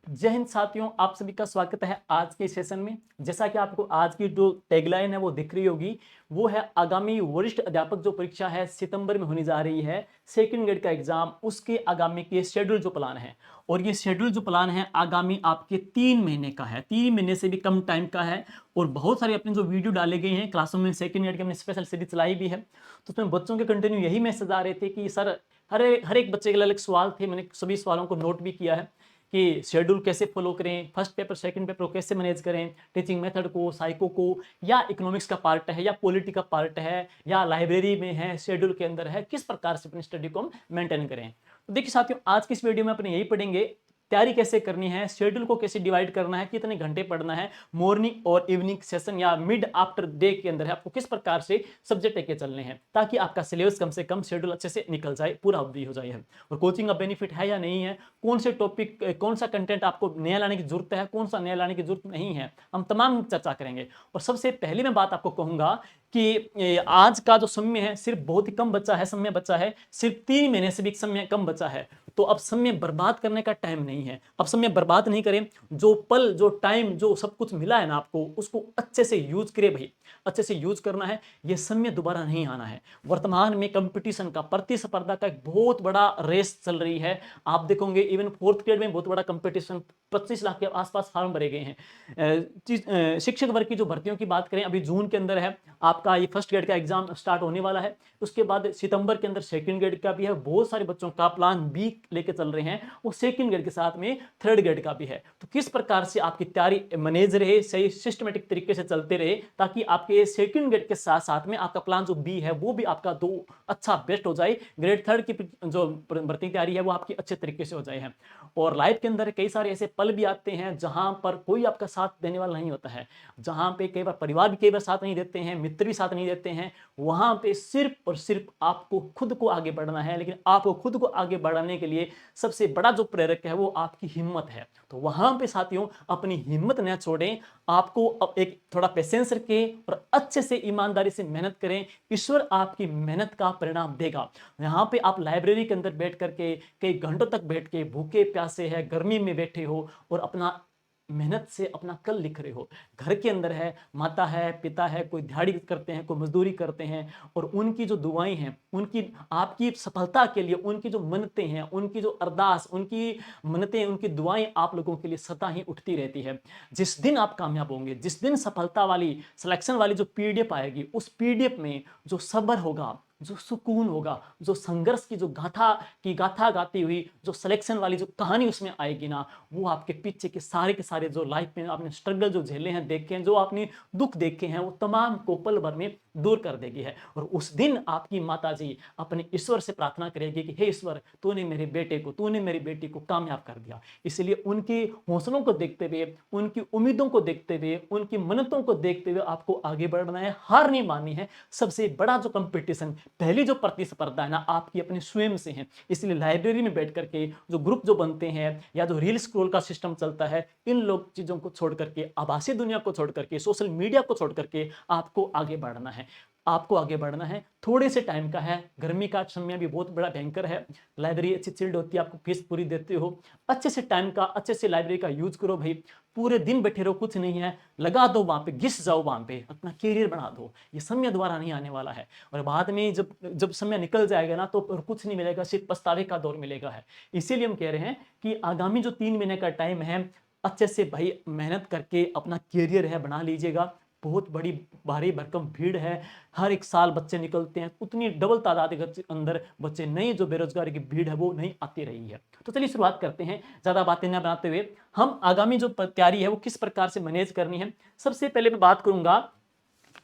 जय हिंद साथियों, आप सभी का स्वागत है आज के सेशन में। जैसा कि आपको आज की जो टैगलाइन है वो दिख रही होगी, वो है आगामी वरिष्ठ अध्यापक जो परीक्षा है सितंबर में होने जा रही है, सेकंड ग्रेड का एग्जाम, उसके आगामी के शेड्यूल जो प्लान है। और ये शेड्यूल जो प्लान है आगामी आपके 3 महीने का है, 3 महीने से भी कम टाइम का है। और बहुत सारे अपने जो वीडियो डाले गए हैं क्लासों में, सेकंड ग्रेड की हमने स्पेशल सीरीज चलाई भी है, तो उसमें बच्चों के कंटिन्यू यही मैसेज आ रहे थे कि सर हर एक बच्चे के लिए अलग सवाल थे। मैंने सभी सवालों को नोट भी किया है कि शेड्यूल कैसे फॉलो करें, फर्स्ट पेपर सेकंड पेपर को कैसे मैनेज करें, टीचिंग मेथड को, साइको को, या इकोनॉमिक्स का पार्ट है, या पॉलिटी का पार्ट है, या लाइब्रेरी में है, शेड्यूल के अंदर है, किस प्रकार से अपनी स्टडी को हम मेंटेन करें। तो देखिए साथियों, आज की इस वीडियो में अपने यही पढ़ेंगे तैयारी कैसे करनी है, शेड्यूल को कैसे डिवाइड करना है, कितने घंटे पढ़ना है, मॉर्निंग और इवनिंग सेशन या मिड आफ्टर डे के अंदर है, आपको किस प्रकार से सब्जेक्ट लेके चलने हैं ताकि आपका सिलेबस कम से कम शेड्यूल अच्छे से निकल जाए, पूरा अवधि हो जाए है। और कोचिंग का बेनिफिट है या नहीं है, कौन से टॉपिक, कौन सा कंटेंट आपको नया लाने की जरूरत है, कौन सा नया लाने की जरूरत नहीं है, हम तमाम चर्चा करेंगे। और सबसे पहली मैं बात आपको कहूंगा कि आज का जो समय है सिर्फ बहुत ही कम बचा है, समय बचा है, सिर्फ 3 महीने से भी समय कम बचा है। तो अब समय बर्बाद करने का टाइम नहीं है, अब समय बर्बाद नहीं करें। जो पल, जो टाइम, जो सब कुछ मिला है ना आपको, उसको अच्छे से यूज करें भाई, अच्छे से यूज करना है। ये समय दोबारा नहीं आना है। वर्तमान में कंपटीशन का, प्रतिस्पर्धा का एक बहुत बड़ा रेस चल रही है। आप देखोगे इवन फोर्थ ग्रेड में बहुत बड़ा कंपटीशन, 25 लाख के आसपास फार्म भरे गए हैं। शिक्षक वर्ग की जो भर्तियों की बात करें, अभी जून के अंदर है आपका ये फर्स्ट ग्रेड का एग्जाम स्टार्ट होने वाला है। उसके बाद सितंबर के अंदर सेकंड ग्रेड का भी है। बहुत सारे बच्चों का प्लान बी लेके चल रहे हैं, वो सेकंड ग्रेड के साथ में थर्ड ग्रेड का भी है। तो किस प्रकार से आपकी तैयारी मैनेज रहे, सही सिस्टमेटिक तरीके से चलते रहे, ताकि आपके सेकंड ग्रेड के साथ साथ में आपका प्लान जो बी है वो भी आपका दो अच्छा बेस्ट हो जाए, ग्रेड थर्ड की जो भर्ती तैयारी है वो आपकी अच्छे तरीके से हो जाए है। और लाइफ के अंदर कई सारे ऐसे पल भी आते हैं जहां पर कोई आपका साथ देने वाला नहीं होता है, जहां पे कई बार परिवार भी कई बार साथ नहीं देते हैं, मित्र भी साथ नहीं देते हैं। वहां पे सिर्फ और सिर्फ आपको खुद को आगे बढ़ना है। लेकिन आपको खुद को आगे बढ़ाने के लिए सबसे बड़ा जो प्रेरक है वो आपकी हिम्मत है। तो वहां पे साथियों अपनी हिम्मत न छोड़ें, आपको अब एक थोड़ा पेशेंस रखें और अच्छे से ईमानदारी से मेहनत करें। ईश्वर आपकी मेहनत का परिणाम देगा। यहाँ पे आप लाइब्रेरी के अंदर बैठ करके कई घंटों तक बैठ के भूखे प्यासे है, गर्मी में बैठे हो और अपना मेहनत से अपना कल लिख रहे हो। घर के अंदर है, माता है, पिता है, कोई दिहाड़ी करते हैं, कोई मजदूरी करते हैं, और उनकी जो दुआएं हैं, उनकी आपकी सफलता के लिए उनकी जो मन्नतें हैं, उनकी जो अरदास, उनकी मन्नतें, उनकी दुआएं आप लोगों के लिए सदा ही उठती रहती है। जिस दिन आप कामयाब होंगे, जिस दिन सफलता वाली सिलेक्शन वाली जो पीडीएफ आएगी, उस पीडीएफ में जो सब्र होगा, जो सुकून होगा, जो संघर्ष की जो गाथा गाती हुई जो सिलेक्शन वाली जो कहानी उसमें आएगी ना, वो आपके पीछे के सारे जो लाइफ में आपने स्ट्रगल जो झेले हैं, देखे हैं, जो आपने दुख देखे हैं, वो तमाम को पल भर में दूर कर देगी है। और उस दिन आपकी माता जी अपने ईश्वर से प्रार्थना करेगी कि हे ईश्वर, तूने मेरे बेटे को, तूने मेरी बेटी को कामयाब कर दिया। इसलिए उनके हौसलों को देखते हुए, उनकी उम्मीदों को देखते हुए, उनकी मन्नतों को देखते हुए आपको आगे बढ़ना है, हार नहीं माननी है। सबसे बड़ा जो कंपटीशन, पहली जो प्रतिस्पर्धा है ना, आपकी अपने स्वयं से है। इसलिए लाइब्रेरी में बैठ करके जो ग्रुप जो बनते हैं, या जो रील स्क्रॉल का सिस्टम चलता है, इन लोग चीजों को छोड़ करके, आभासी दुनिया को छोड़ करके, सोशल मीडिया को छोड़ करके आपको आगे बढ़ना है। आपको आगे बढ़ना है। थोड़े से टाइम का है, गर्मी का समय भी बहुत बड़ा भयंकर है, लाइब्रेरी अच्छी चिल्ड होती है, आपको फीस पूरी देते हो, अच्छे से टाइम का, अच्छे से लाइब्रेरी का यूज करो भाई। पूरे दिन बैठे रहो, कुछ नहीं है, लगा दो वहां पे, घिस जाओ वहां पे, अपना कैरियर बना दो। ये समय दोबारा नहीं आने वाला है। और बाद में जब जब समय निकल जाएगा ना, तो कुछ नहीं मिलेगा, सिर्फ पछतावे का दौर मिलेगा है। इसीलिए हम कह रहे हैं कि आगामी जो 3 महीने का टाइम है, अच्छे से भाई मेहनत करके अपना कैरियर है बना लीजिएगा। बहुत बड़ी भारी भरकम भीड़ है, हर एक साल बच्चे निकलते हैं, उतनी डबल तादाद के अंदर बच्चे, नई जो बेरोजगारी की भीड़ है वो नहीं आती रही है। तो चलिए शुरुआत करते हैं, ज्यादा बातें न बनाते हुए। हम आगामी जो तैयारी है वो किस प्रकार से मैनेज करनी है। सबसे पहले मैं बात करूंगा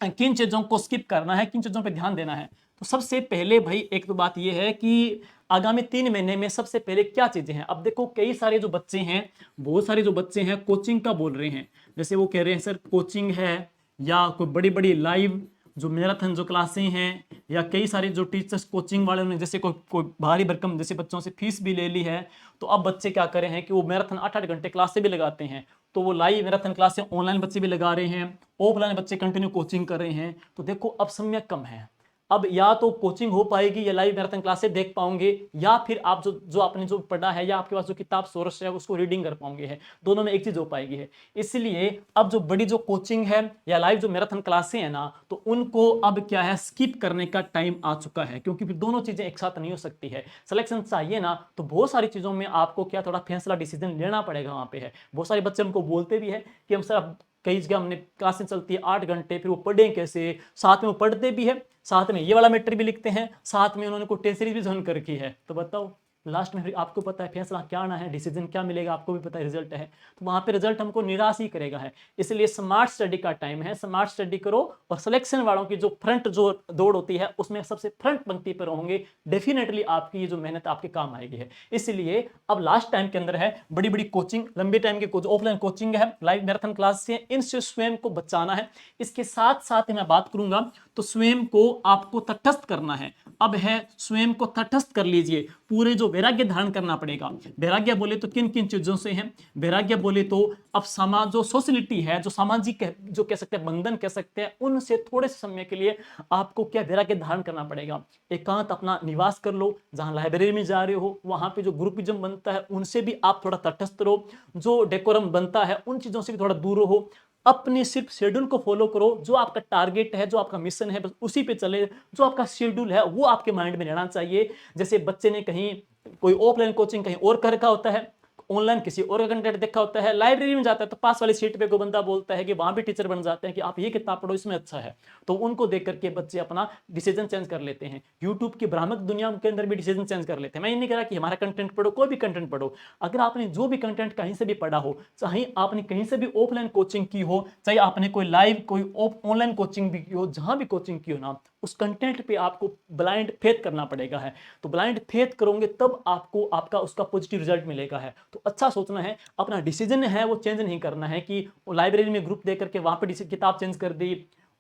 किन चीजों को स्किप करना है, किन चीजों पर ध्यान देना है। तो सबसे पहले भाई एक तो बात यह है कि आगामी 3 महीने में सबसे पहले क्या चीजें हैं। अब देखो कई सारे जो बच्चे हैं, बहुत सारे जो बच्चे हैं कोचिंग का बोल रहे हैं, जैसे वो कह रहे हैं सर कोचिंग है, या कोई बड़ी बड़ी लाइव जो मैराथन जो क्लासें हैं, या कई सारे जो टीचर्स कोचिंग वाले ने जैसे कोई भारी भरकम जैसे बच्चों से फीस भी ले ली है, तो अब बच्चे क्या कर रहे हैं कि वो मैराथन 8-8 घंटे क्लासें भी लगाते हैं। तो वो लाइव मैराथन क्लासें ऑनलाइन बच्चे भी लगा रहे हैं, ऑफलाइन बच्चे कंटिन्यू कोचिंग कर रहे हैं। तो देखो अब समय कम है, अब या तो कोचिंग हो पाएगी या लाइव मैराथन क्लासेस देख पाओगे, या फिर आप जो आपने जो पढ़ा है या आपके पास जो किताब सोर्स है उसको रीडिंग कर पाओगे, है दोनों में एक चीज हो पाएगी है। इसलिए अब जो बड़ी जो कोचिंग है या लाइव जो मैराथन क्लासें हैं ना, तो उनको अब क्या है, स्किप करने का टाइम आ चुका है, क्योंकि फिर दोनों चीजें एक साथ नहीं हो सकती है। सिलेक्शन चाहिए ना, तो बहुत सारी चीजों में आपको क्या थोड़ा फैसला डिसीजन लेना पड़ेगा वहां पे है। बहुत सारे बच्चे हमको बोलते भी है कि हम सर कई जगह हमने क्लासें चलती है 8 घंटे, फिर वो पढ़ें कैसे, साथ में वो पढ़ते भी है, साथ में ये वाला मैटर भी लिखते हैं, साथ में उन्होंने कोई टेस्ट सीरीज भी ज्वाइन कर रखी है, तो बताओ लास्ट में फिर आपको पता है फैसला क्या आना है, डिसीजन क्या मिलेगा, आपको भी पता है रिजल्ट है, तो वहां पे रिजल्ट हमको निराश ही करेगा है। इसलिए स्मार्ट स्टडी का टाइम है, स्मार्ट स्टडी करो, और सिलेक्शन वालों की जो फ्रंट जो दौड़ होती है उसमें सबसे फ्रंट पंक्ति पर होंगे, डेफिनेटली आपकी ये जो मेहनत आपके काम आएगी है। इसलिए अब लास्ट टाइम के अंदर है, बड़ी बड़ी कोचिंग, लंबे टाइम की ऑफलाइन कोचिंग है, लाइव मैराथन क्लास से, इनसे स्वयं को बचाना है। इसके साथ साथ मैं बात करूंगा तो स्वयं को आपको तटस्थ करना है। अब है स्वयं को तटस्थ कर लीजिए, पूरे जो वैराग्य धारण करना पड़ेगा। वैराग्य बोले तो किन किन चीजों से है, वैराग्य बोले तो अब समाज जो सोशलिटी है, जो सामाजिक जो कह सकते हैं बंधन कह सकते हैं, उनसे थोड़े से समय के लिए आपको क्या वैराग्य धारण करना पड़ेगा। एकांत अपना निवास कर लो, जहां लाइब्रेरी में जा रहे हो वहां पे जो ग्रुपिज्म बनता है उनसे भी आप थोड़ा तटस्थ रहो, जो डेकोरम बनता है उन चीजों से भी थोड़ा दूर रहो, अपने सिर्फ शेड्यूल को फॉलो करो, जो आपका टारगेट है, जो आपका मिशन है, बस उसी पे चले, जो आपका शेड्यूल है वो आपके माइंड में रहना चाहिए। जैसे बच्चे ने कहीं कोई ऑफलाइन कोचिंग कहीं और कर रखा होता है, ऑनलाइन किसी और का कंटेंट देखा होता है, लाइब्रेरी में जाता है तो पास वाली सीट पे कोई बंदा बोलता है कि वहां भी टीचर बन जाते हैं कि आप ये किताब पढ़ो इसमें अच्छा है, तो उनको देख करके बच्चे अपना डिसीजन चेंज कर लेते हैं। यूट्यूब की भ्रामक दुनिया के अंदर भी डिसीजन चेंज कर लेते हैं। मैं ये नहीं कह रहा कि हमारा कंटेंट पढ़ो, कोई भी कंटेंट पढ़ो, अगर आपने जो भी कंटेंट कहीं से भी पढ़ा हो, चाहे आपने कहीं से भी ऑफलाइन कोचिंग की हो, चाहे आपने कोई लाइव कोई ऑनलाइन कोचिंग भी की हो, जहां भी कोचिंग की हो ना, उस कंटेंट पे आपको ब्लाइंड फेथ करना पड़ेगा है। तो ब्लाइंड फेथ करोगे तब आपको आपका उसका पॉजिटिव रिजल्ट मिलेगा है। तो अच्छा सोचना है, अपना डिसीजन है वो चेंज नहीं करना है कि लाइब्रेरी में ग्रुप दे करके वहां पे किताब चेंज कर दी,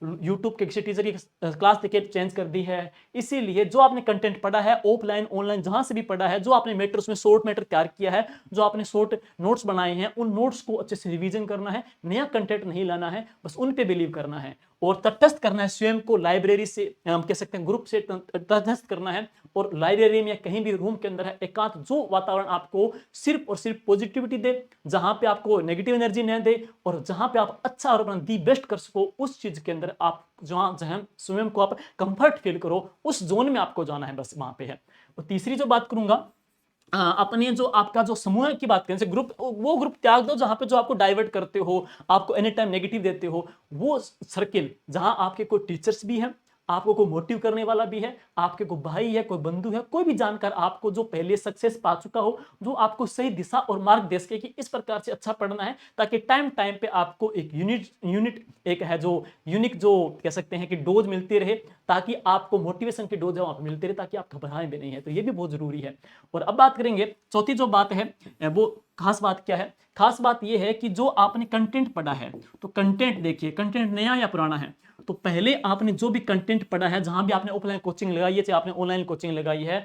यूट्यूब के किसी टीचर की क्लास देके चेंज कर दी है। इसीलिए जो आपने कंटेंट पढ़ा है ऑफलाइन ऑनलाइन जहां से भी पढ़ा है, जो आपने मैटर उसमें शॉर्ट मैटर तैयार किया है, जो आपने शॉर्ट नोट्स बनाए हैं, उन नोट्स को अच्छे से रिवीजन करना है, नया कंटेंट नहीं लाना है, बस उन पे बिलीव करना है और तटस्थ करना है स्वयं को, लाइब्रेरी से हम कह सकते हैं ग्रुप से तटस्थ करना है। और लाइब्रेरी में या कहीं भी रूम के अंदर है एकांत, जो वातावरण आपको सिर्फ और सिर्फ पॉजिटिविटी दे, जहां पे आपको नेगेटिव एनर्जी न दे और जहां पे आप अच्छा और अपना दी बेस्ट कर सको, उस चीज के अंदर आप जहां स्वयं को आप कंफर्ट फील करो, उस जोन में आपको जाना है, बस वहां पे है। और तीसरी जो बात करूंगा, अपने जो आपका जो समूह की बात करें, ग्रुप, वो ग्रुप त्याग दो जहां पे जो आपको डाइवर्ट करते हो, आपको एनी टाइम नेगेटिव देते हो, वो सर्किल जहां आपके कोई टीचर्स भी हैं, आपको कोई मोटिव करने वाला भी है, आपके कोई भाई है, कोई बंधु है, कोई भी जानकार आपको जो पहले सक्सेस पा चुका हो, जो आपको सही दिशा और मार्ग दे सके कि इस प्रकार से अच्छा पढ़ना है, ताकि टाइम टाइम पे आपको एक यूनिट एक है जो यूनिक जो कह सकते हैं कि डोज मिलती रहे, ताकि आपको मोटिवेशन की डोज वहां पर मिलती रहे, ताकि आप घबराएं भी नहीं है। तो ये भी बहुत जरूरी है। और अब बात करेंगे चौथी जो बात है, वो खास बात क्या है, खास बात यह है कि जो आपने कंटेंट पढ़ा है, तो कंटेंट देखिए, कंटेंट नया या पुराना है, तो पहले आपने जो भी कंटेंट पढ़ा है, जहां भी आपने ऑफलाइन कोचिंग लगाई है चाहे आपने ऑनलाइन कोचिंग लगाई है,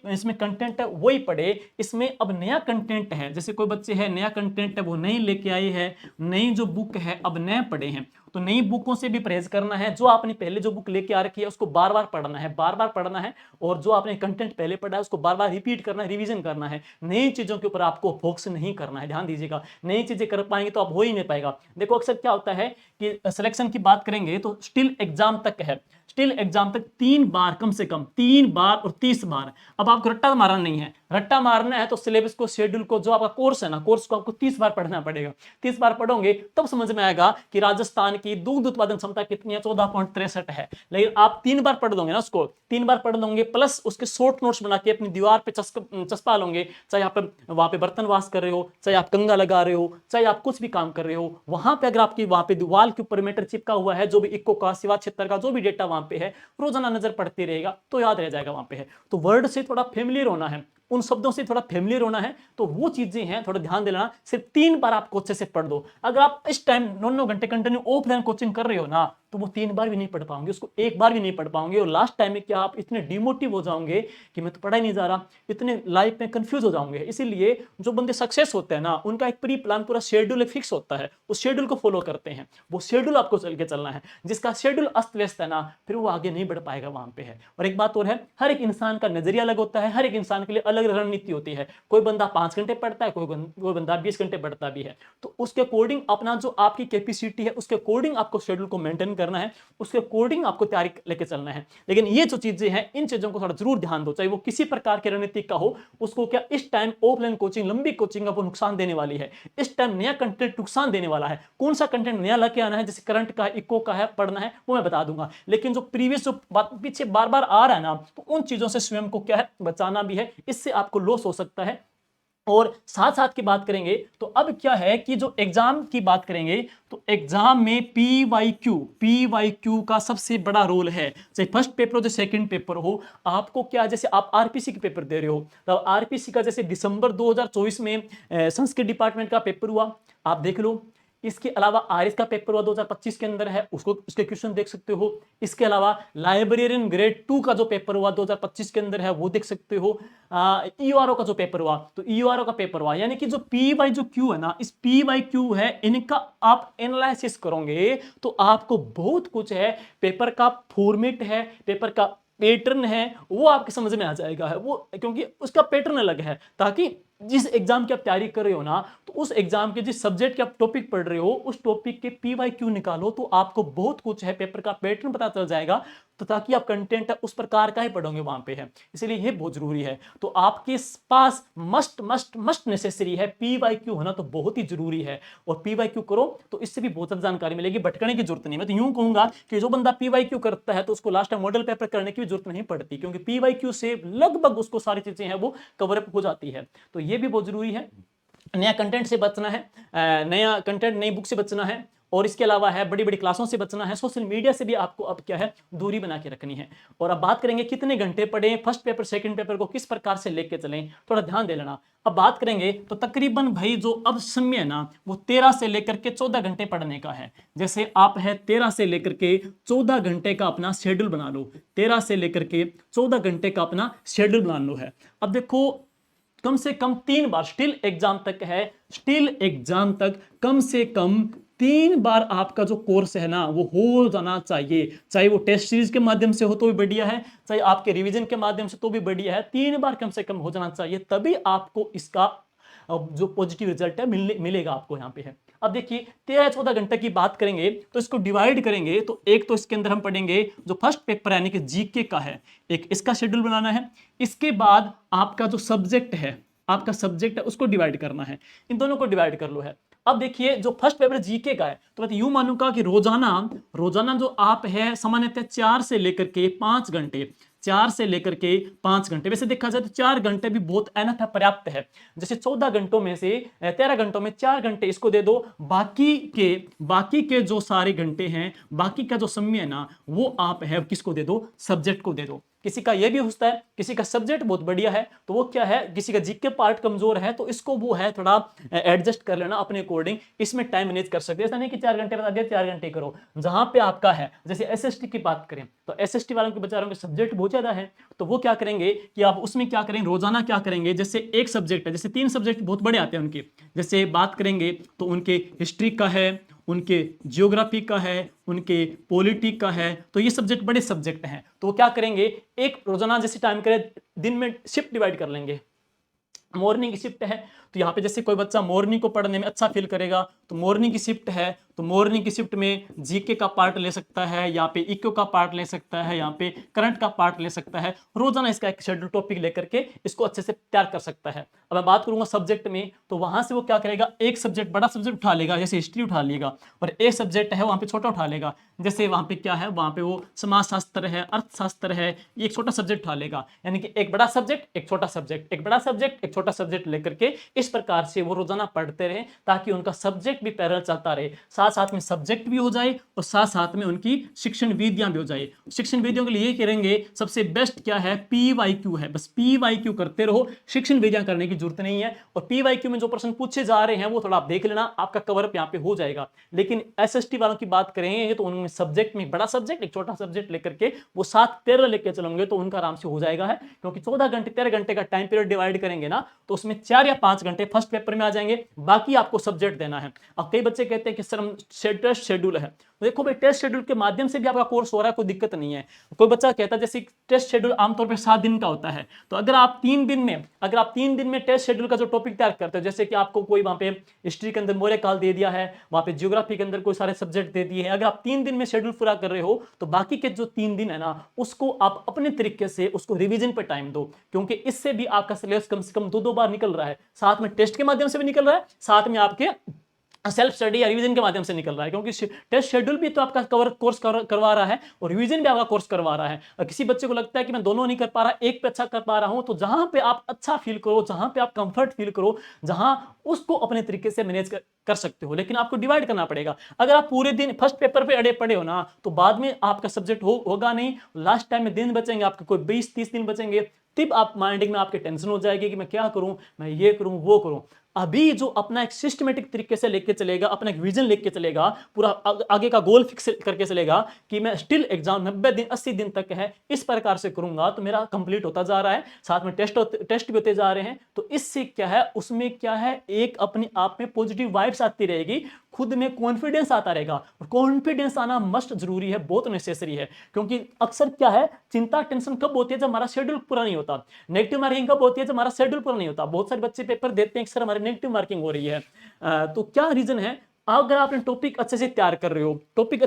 इसमें कंटेंट है वही पढ़े। इसमें अब नया कंटेंट है, जैसे कोई बच्चे हैं नया कंटेंट है वो नहीं लेके आए हैं, नई जो बुक है अब नए पढ़े हैं, तो नई बुकों से भी परहेज करना है। जो आपने पहले जो बुक लेके आ रखी है उसको बार बार पढ़ना है, बार बार पढ़ना है, और जो आपने कंटेंट पहले पढ़ा है उसको बार बार रिपीट करना है, रिवीजन करना है। नई चीजों के ऊपर आपको फोकस नहीं करना है, ध्यान दीजिएगा। नई चीजें कर पाएंगे तो आप हो ही नहीं पाएगा। देखो अक्सर क्या होता है कि सिलेक्शन की बात करेंगे तो स्टिल एग्जाम तक है, स्टिल एग्जाम तक 3 बार, कम से कम 3 बार और 30 बार। अब आपको रट्टा मारना नहीं है, रट्टा मारना है तो सिलेबस को, शेड्यूल को, जो आपका कोर्स है ना, कोर्स को आपको 30 बार पढ़ना पड़ेगा। 30 बार पढ़ोगे तब समझ में आएगा कि राजस्थान की दुग्ध उत्पादन क्षमता कितनी है, 14.63 है। लेकिन आप 3 बार पढ़ दोगे ना, उसको 3 बार पढ़ दोगे, प्लस उसके शॉर्ट नोट्स बना के अपनी दीवार पे चस्पा लोगे, चाहे आप वहां पे बर्तन वाश कर रहे हो, चाहे आप कंगा लगा रहे हो, चाहे आप कुछ भी काम कर रहे हो, वहां पे अगर आपकी वहां पे दीवार के ऊपर मीटर चिपका हुआ है, जो भी इक्को का, सेवा क्षेत्र का जो भी डेटा वहां पे है, रोजाना नजर पड़ती रहेगा तो याद रह जाएगा वहां पे है। तो वर्ड से थोड़ा फेमिलियर होना है, उन शब्दों से थोड़ा फेमिलियर होना है, तो वो चीजें हैं, थोड़ा ध्यान देना। सिर्फ 3 बार आपको अच्छे से पढ़ दो। अगर आप इस टाइम 9 घंटे कंटिन्यू ऑफलाइन कोचिंग कर रहे हो ना, तो वो 3 बार भी नहीं पढ़ पाओगे, उसको 1 बार भी नहीं पढ़ पाओगे। और लास्ट टाइम में क्या आप इतने डिमोटिव हो जाओगे कि मैं तो पढ़ा ही नहीं जा रहा, इतने लाइफ में कंफ्यूज हो जाओगे। इसीलिए जो बंदे सक्सेस होते हैं ना, उनका एक प्री प्लान पूरा शेड्यूल फिक्स होता है, उस शेड्यूल को फॉलो करते हैं, वो शेड्यूल आपको चल के चलना है। जिसका शेड्यूल अस्त व्यस्त है ना, फिर वो आगे नहीं बढ़ पाएगा वहां पे है। और एक बात और है, हर एक इंसान का नजरिया अलग होता है, हर एक इंसान के लिए अलग रणनीति होती है। कोई बंदा 5 घंटे पढ़ता है, कोई बंदा 20 घंटे पढ़ता भी है। तो उसके अकॉर्डिंग अपना जो आपकी कैपेसिटी है, उसके अकॉर्डिंग आपको शेड्यूल को मेंटेन करना है, उसके अकॉर्डिंग आपको तैयारी लेके चलना है। लेकिन ये जो चीजें हैं, इन चीजों को थोड़ा जरूर ध्यान दो, चाहे वो किसी प्रकार की रणनीति का हो। उसको क्या इस टाइम ऑफलाइन कोचिंग, लंबी कोचिंग वो नुकसान देने वाली है। इस टाइम नया कंटेंट नुकसान देने वाला है। कौन सा कंटेंट नया लेके आना है, जैसे करंट का, इको का है, पढ़ना है, वो मैं बता दूंगा। लेकिन जो प्रीवियस जो बात पीछे बार बार आ रहा है ना, तो उन चीजों से स्वयं को क्या है, बचाना भी है। इससे आपको लॉस हो सकता है। और साथ साथ की बात करेंगे तो अब क्या है कि जो एग्जाम की बात करेंगे, तो एग्जाम में पीवाईक्यू का सबसे बड़ा रोल है। चाहे फर्स्ट पेपर हो, चाहे सेकंड पेपर हो, आपको क्या, जैसे आप आरपीसी के पेपर दे रहे हो, तो आरपीसी का जैसे दिसंबर 2024 में संस्कृत डिपार्टमेंट का पेपर हुआ, आप देख लो। इसके अलावा आरएस का पेपर हुआ 2025 के अंदर है, उसको उसके क्वेश्चन देख सकते हो। इसके अलावा लाइब्रेरियन ग्रेड 2 का जो पेपर हुआ 2025 के अंदर है, वो देख सकते हो। ईयूआरओ का जो पेपर हुआ, तो ईयूआरओ का पेपर हुआ, यानी कि जो पी वाई जो क्यू है ना, इस पी वाई क्यू है, इनका आप एनालिसिस करोगे तो आपको बहुत कुछ है, पेपर का फॉर्मेट है, पेपर का पैटर्न है, वो आपके समझ में आ जाएगा है वो, क्योंकि उसका पैटर्न अलग है। ताकि जिस एग्जाम की आप तैयारी कर रहे हो ना, तो उस एग्जाम के जिस सब्जेक्ट के आप टॉपिक पढ़ रहे हो, उस टॉपिक के पीवाईक्यू निकालो, तो आपको बहुत कुछ है, पेपर का पैटर्न पता चल जाएगा। तो ताकि आप कंटेंट उस प्रकार का ही पढ़ोगे वहां पे है, इसलिए ये बहुत जरूरी है। तो आपके पास मस्ट मस्ट मस्ट नेसेसरी है, पीवाईक्यू होना तो बहुत ही जरूरी है। और पीवाईक्यू करो तो इससे भी बहुत जानकारी मिलेगी, भटकने की जरूरत नहीं। मैं तो यूं कहूंगा कि जो बंदा पीवाईक्यू करता है, तो उसको लास्ट टाइम मॉडल पेपर करने की भी जरूरत नहीं पड़ती, क्योंकि पीवाईक्यू से लगभग उसको सारी चीजें हैं वो कवर अप हो जाती है। तो ये भी बहुत जरूरी है। नया कंटेंट से बचना है, नया कंटेंट नई बुक से बचना है, और इसके अलावा है बड़ी बड़ी क्लासों से बचना है, सोशल मीडिया से भी आपको अब क्या है, दूरी बना के रखनी है। और अब बात करेंगे कितने घंटे पढ़ें, फर्स्ट पेपर सेकंड पेपर को किस प्रकार से लेके चलें, थोड़ा ध्यान दे लेना। अब बात करेंगे तो तकरीबन भाई जो अब समय है ना, वो 13 से लेकर के 14 घंटे पढ़ने का है। जैसे आप है 13 से लेकर के 14 घंटे का अपना शेड्यूल बना लो, 13 से लेकर के 14 घंटे का अपना शेड्यूल बना लो है। अब देखो, कम से कम 3 बार, स्टिल एग्जाम तक है, स्टिल एग्जाम तक कम से कम 3 बार आपका जो कोर्स है ना, वो हो जाना चाहिए। चाहे वो टेस्ट सीरीज के माध्यम से हो तो भी बढ़िया है, चाहे आपके रिवीजन के माध्यम से तो भी बढ़िया है। 3 बार कम से कम हो जाना चाहिए, तभी आपको इसका जो पॉजिटिव रिजल्ट है मिलेगा आपको यहाँ पे है। अब देखिए 13-14 घंटे की बात करेंगे तो इसको डिवाइड करेंगे, तो एक तो इसके अंदर हम पढ़ेंगे जो फर्स्ट पेपर यानी कि जीके का है, एक इसका शेड्यूल बनाना है। इसके बाद आपका जो सब्जेक्ट है, आपका सब्जेक्ट है, उसको डिवाइड करना है। इन दोनों को डिवाइड कर लो है। अब देखिए जो फर्स्ट पेपर जीके का है, तो मैं यूं मानूंगा कि रोजाना जो आप है सामान्यतः 4 से लेकर के 5 घंटे, 4 से लेकर के 5 घंटे, वैसे देखा जाए तो 4 घंटे भी बहुत एनफ है, पर्याप्त है। जैसे 14 घंटों में से 13 घंटों में 4 घंटे इसको दे दो, बाकी के जो सारे घंटे हैं, बाकी का जो समय है ना, वो आप है किसको दे दो, सब्जेक्ट को दे दो। किसी का ये भी होता है, किसी का सब्जेक्ट बहुत बढ़िया है तो वो क्या है, किसी का जीके पार्ट कमजोर है तो इसको वो है थोड़ा एडजस्ट कर लेना अपने अकॉर्डिंग, इसमें टाइम मैनेज कर सकते हैं। ऐसा नहीं कि 4 घंटे बता दिया 4 घंटे करो। जहां पे आपका है, जैसे एसएसटी की बात करें तो एसएसटी वालों के बेचारों के सब्जेक्ट बहुत ज्यादा है, तो वो क्या करेंगे कि आप उसमें क्या करेंगे, रोजाना क्या करेंगे, जैसे एक सब्जेक्ट है, जैसे 3 सब्जेक्ट बहुत बड़े आते हैं उनके, जैसे बात करेंगे तो उनके हिस्ट्री का है, उनके जियोग्राफी का है, उनके पॉलिटी का है, तो ये सब्जेक्ट बड़े सब्जेक्ट हैं। तो वो क्या करेंगे, एक रोजाना जैसे टाइम करें, दिन में शिफ्ट डिवाइड कर लेंगे। मॉर्निंग की शिफ्ट है तो यहाँ पे जैसे कोई बच्चा मॉर्निंग को पढ़ने में अच्छा फील करेगा, तो मॉर्निंग की शिफ्ट है तो मॉर्निंग की शिफ्ट में जीके का पार्ट ले सकता है, यहाँ पे इको का पार्ट ले सकता है, यहाँ पे करंट का पार्ट ले सकता है। रोजाना इसका एक शेड्यूल टॉपिक लेकर के इसको अच्छे से तैयार कर सकता है। अब मैं बात करूंगा सब्जेक्ट में, तो वहां से वो क्या करेगा, एक सब्जेक्ट बड़ा सब्जेक्ट उठा लेगा, जैसे हिस्ट्री उठा लेगा, और एक सब्जेक्ट है वहां पे छोटा उठा लेगा, जैसे वहां पे क्या है, वहां पे वो समाजशास्त्र है, अर्थशास्त्र है, ये एक छोटा सब्जेक्ट उठा लेगा। यानी कि एक बड़ा सब्जेक्ट, एक छोटा सब्जेक्ट, एक बड़ा सब्जेक्ट, एक छोटा सब्जेक्ट लेकर के इस प्रकार से वो रोजाना पढ़ते रहे, ताकि उनका सब्जेक्ट भी पैरेलल चलता रहे, साथ साथ साथ में सब्जेक्ट भी हो जाए और साथ साथ में उनकी शिक्षण विधियां भी हो जाए। शिक्षण विधियों के लिए ये करेंगे, सबसे बेस्ट क्या है, PYQ है, बस PYQ करते रहो, शिक्षण विधियां करने की जरूरत नहीं है। और PYQ में जो प्रश्न पूछे जा रहे हैं वो थोड़ा आप देख लेना, आपका कवर अप यहाँ पे हो जाएगा। लेकिन SST वालों की बात करें तो उनमें सब्जेक्ट में बड़ा सब्जेक्ट, एक छोटा सब्जेक्ट लेकर के वो 7-13 लेकर चलेंगे तो उनका आराम से हो जाएगा है, क्योंकि 14 घंटे 13 घंटे का टाइम पीरियड डिवाइड करेंगे ना तो उसमें 4 या 5 घंटे फर्स्ट पेपर में आ जाएंगे, बाकी आपको सब्जेक्ट देना है। अब कई बच्चे कहते हैं कि सर हम टेस्ट शेड्यूल है, तो देखो भाई टेस्ट शेड्यूल के माध्यम से भी आपका कोर्स हो रहा है, कोई दिक्कत नहीं है। कोई बच्चा कहता है जैसे टेस्ट शेड्यूल आमतौर पर 7 दिन का होता है, तो अगर आप 3 दिन में टेस्ट शेड्यूल का जो टॉपिक तैयार करते हो, जैसे कि आपको कोई वहां पे हिस्ट्री के अंदर मौर्य काल दे दिया है, वहां पे ज्योग्राफी के अंदर कोई सारे सब्जेक्ट दे दिए हैं, अगर आप 3 दिन में शेड्यूल पूरा कर रहे हो तो बाकी के जो 3 दिन है ना उसको आप अपने तरीके से उसको रिवीजन पे टाइम दो, क्योंकि इससे भी आपका सिलेबस कम से कम 2-2 बार निकल रहा है, साथ में टेस्ट के माध्यम से भी निकल रहा है, साथ में आपके सेल्फ स्टडी या रिवीजन के माध्यम से निकल रहा है, क्योंकि टेस्ट शेड्यूल भी तो आपका कोर्स करवा रहा है और रिवीजन भी आपका कोर्स करवा रहा है। और किसी बच्चे को लगता है कि मैं दोनों नहीं कर पा रहा, एक पे अच्छा कर पा रहा हूं, तो जहां पे आप अच्छा फील करो, जहां पे आप कंफर्ट फील करो, जहां उसको अपने तरीके से मैनेज कर सकते हो, लेकिन आपको डिवाइड करना पड़ेगा। अगर आप पूरे दिन फर्स्ट पेपर पे अड़े पड़े हो ना तो बाद में आपका सब्जेक्ट होगा नहीं, लास्ट टाइम में दिन बचेंगे आपके, कोई 20-30 दिन बचेंगे, तब आप माइंडिंग में आपके टेंशन हो जाएगी कि मैं क्या करूं, मैं ये करूं वो करूं। अभी जो अपना एक सिस्टमेटिक तरीके से लेके चलेगा, अपना एक विजन लेके चलेगा, पूरा आगे का गोल फिक्स करके चलेगा कि मैं स्टिल एग्जाम 90 दिन 80 दिन तक है इस प्रकार से करूंगा तो मेरा कंप्लीट होता जा रहा है, साथ में टेस्ट भी होते जा रहे हैं, तो इससे क्या है, उसमें क्या है, एक अपने आप में पॉजिटिव वाइब्स आती रहेगी, खुद में कॉन्फिडेंस आता रहेगा। और कॉन्फिडेंस आना मस्ट जरूरी है, बहुत नेसेसरी है, क्योंकि अक्सर क्या है, चिंता टेंशन कब होती है, जब हमारा शेड्यूल पूरा नहीं होता। नेगेटिव मार्किंग कब होती है, जब हमारा शेड्यूल पूरा नहीं होता। बहुत सारे बच्चे पेपर देते हैं सर हमारे नेगेटिव मार्किंग हो रही है, तो क्या रीजन है, अगर आपने टॉपिक अच्छे से तैयार कर रहे हो, टॉपिक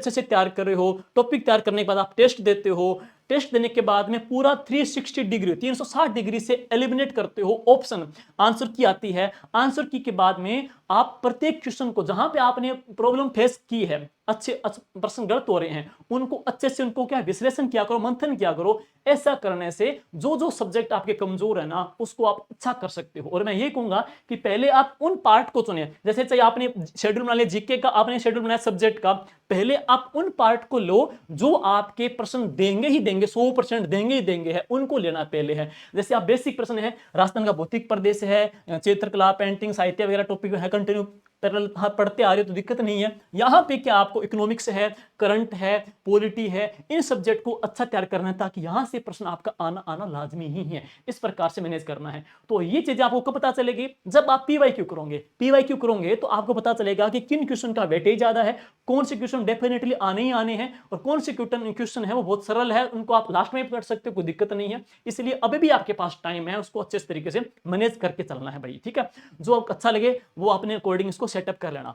तैयार करने के बाद आप टेस्ट देते हो, टेस्ट देने के बाद में पूरा 360 डिग्री 360 डिग्री से एलिमिनेट करते हो, ऑप्शन आंसर की आती है, आंसर की के बाद में आप प्रत्येक क्वेश्चन को जहां पे आपने प्रॉब्लम फेस की है, अच्छे प्रश्न गलत हो रहे हैं, उनको अच्छे से उनको क्या विश्लेषण किया करो, मंथन किया करो। ऐसा करने से जो जो सब्जेक्ट आपके कमजोर है ना उसको आप अच्छा कर सकते हो। और मैं ये कहूंगा कि पहले आप उन पार्ट को चुने, जैसे चाहिए आपने शेड्यूल बना लिया जीके का, आपने शेड्यूल बनाया सब्जेक्ट का, पहले आप उन पार्ट को लो जो आपके प्रश्न देंगे ही देंगे, 100% देंगे ही देंगे है, उनको लेना पहले है। जैसे आप बेसिक प्रश्न है, राजस्थान का भौतिक प्रदेश है, चित्रकला पेंटिंग साहित्य वगैरह टॉपिक है, कंटिन्यू पढ़ते आ रहे हो तो दिक्कत नहीं है। यहाँ पे क्या आपको इकोनॉमिक्स है, करंट है, पॉलिटी है, इन सब्जेक्ट को अच्छा तैयार करना है, ताकि यहाँ से प्रश्न आपका आना लाजमी ही है, इस प्रकार से मैनेज करना है। तो ये चीजें आपको कब पता चलेगी, जब आप PYQ करोगे तो आपको पता चलेगा कि किन क्वेश्चन का वेटेज ज्यादा है, कौन से क्वेश्चन डेफिनेटली आने ही आने हैं, और कौन से क्वेश्चन है वो बहुत सरल है, उनको आप लास्ट में कर सकते हो, कोई दिक्कत नहीं है। इसलिए अभी भी आपके पास टाइम है, उसको अच्छे तरीके से मैनेज करके चलना है भाई, ठीक है। जो आपको अच्छा लगे वो अपने अकॉर्डिंग इसको सेटअप कर लेना।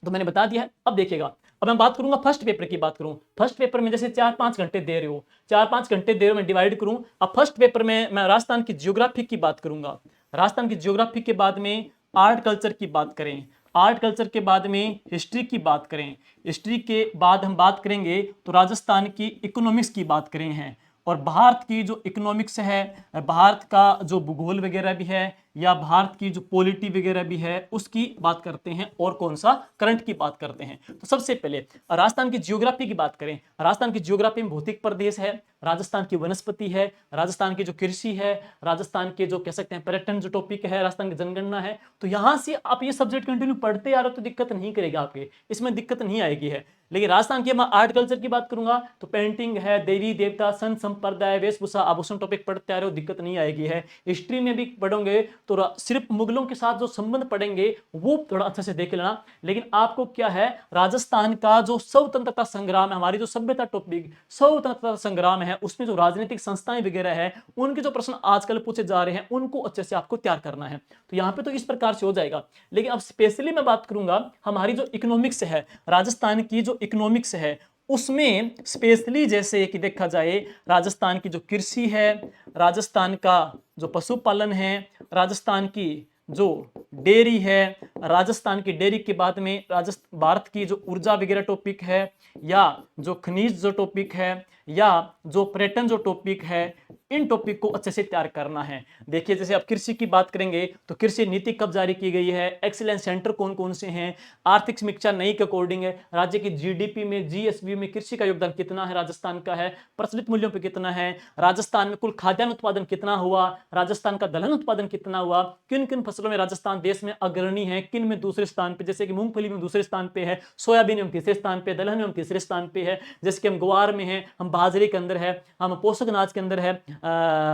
तो मैंने बता दिया है। अब देखिएगा, अब मैं बात करूंगा फर्स्ट पेपर की बात करूं। फर्स्ट पेपर में जैसे 4-5 घंटे दे रहे हो, 4-5 घंटे दे रहे हो, मैं डिवाइड करूं। अब फर्स्ट पेपर में मैं राजस्थान की ज्योग्राफी की बात करूंगा। राजस्थान की ज्योग्राफी के बाद में आर्ट कल्चर की बात करें, आर्ट कल्चर के बाद में हिस्ट्री की बात करें, हिस्ट्री के बाद हम बात करेंगे तो राजस्थान की इकोनॉमिक्स की बात करें हैं। और भारत की जो इकोनॉमिक्स है, भारत का जो भूगोल वगैरह भी है, या भारत की जो पॉलिटी वगैरह भी है उसकी बात करते हैं, और कौन सा करंट की बात करते हैं। तो सबसे पहले राजस्थान की ज्योग्राफी की बात करें। राजस्थान की ज्योग्राफी में भौतिक प्रदेश है, राजस्थान की वनस्पति है, राजस्थान की जो कृषि है, राजस्थान के जो कह सकते हैं पर्यटन जो टॉपिक है, राजस्थान की जनगणना है। तो यहां से आप ये सब्जेक्ट कंटिन्यू पढ़ते आ रहे हो तो दिक्कत नहीं करेगा, आपके इसमें दिक्कत नहीं आएगी है। लेकिन राजस्थान की मैं आर्ट कल्चर की बात करूंगा तो पेंटिंग है, देवी देवता, संत संप्रदाय, वेशभूषा आभूषण टॉपिक पढ़ते आ रहे हो, दिक्कत नहीं आएगी है। हिस्ट्री में भी पढ़ोगे तो सिर्फ मुगलों के साथ जो संबंध पढ़ेंगे वो थोड़ा अच्छे से देख लेना। लेकिन आपको क्या है, राजस्थान का जो स्वतंत्रता संग्राम है, हमारी जो सभ्यता टॉपिक स्वतंत्रता संग्राम है, उसमें जो राजनीतिक संस्थाएं वगैरह है, उनके जो प्रश्न आजकल पूछे जा रहे हैं उनको अच्छे से आपको तैयार करना है। तो यहाँ पे तो इस प्रकार से हो जाएगा। लेकिन अब स्पेशली मैं बात करूंगा हमारी जो इकोनॉमिक्स है, राजस्थान की जो इकोनॉमिक्स है उसमें स्पेशली जैसे कि देखा जाए राजस्थान की जो कृषि है, राजस्थान का जो पशुपालन है, राजस्थान की जो डेयरी है, राजस्थान की डेयरी के बाद में भारत की जो ऊर्जा वगैरह टॉपिक है, या जो खनिज जो टॉपिक है, या जो पर्यटन जो टॉपिक है, इन टॉपिक को अच्छे से तैयार करना है। देखिए जैसे अब कृषि की बात करेंगे तो कृषि नीति कब जारी की गई है, एक्सीलेंस सेंटर कौन कौन से हैं, आर्थिक समीक्षा नई के अकॉर्डिंग है, राज्य की जीडीपी में जीएसबी में कृषि का योगदान कितना है, राजस्थान का है, प्रचलित मूल्यों पे कितना है, राजस्थान में कुल खाद्यान्न उत्पादन कितना हुआ, राजस्थान का दलहन उत्पादन कितना हुआ, किन किन फसलों में राजस्थान देश में अग्रणी है, किन में दूसरे स्थान पे, जैसे कि मूंगफली में दूसरे स्थान पे है, सोयाबीन में तीसरे स्थान पे, दलहन में तीसरे स्थान पे है, जैसे कि हम ग्वार में है, हम बाजरे के अंदर है, हम पोषक अनाज के अंदर है,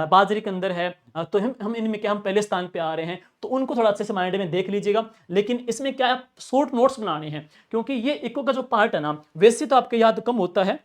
बाजरे के अंदर है, तो हम इनमें क्या हम पहले स्थान पे आ रहे हैं। तो उनको थोड़ा अच्छे से माइंड में देख लीजिएगा। लेकिन इसमें क्या है, शॉर्ट नोट्स बनाने हैं, क्योंकि ये इको का जो पार्ट है ना वैसे तो आपके याद कम होता है।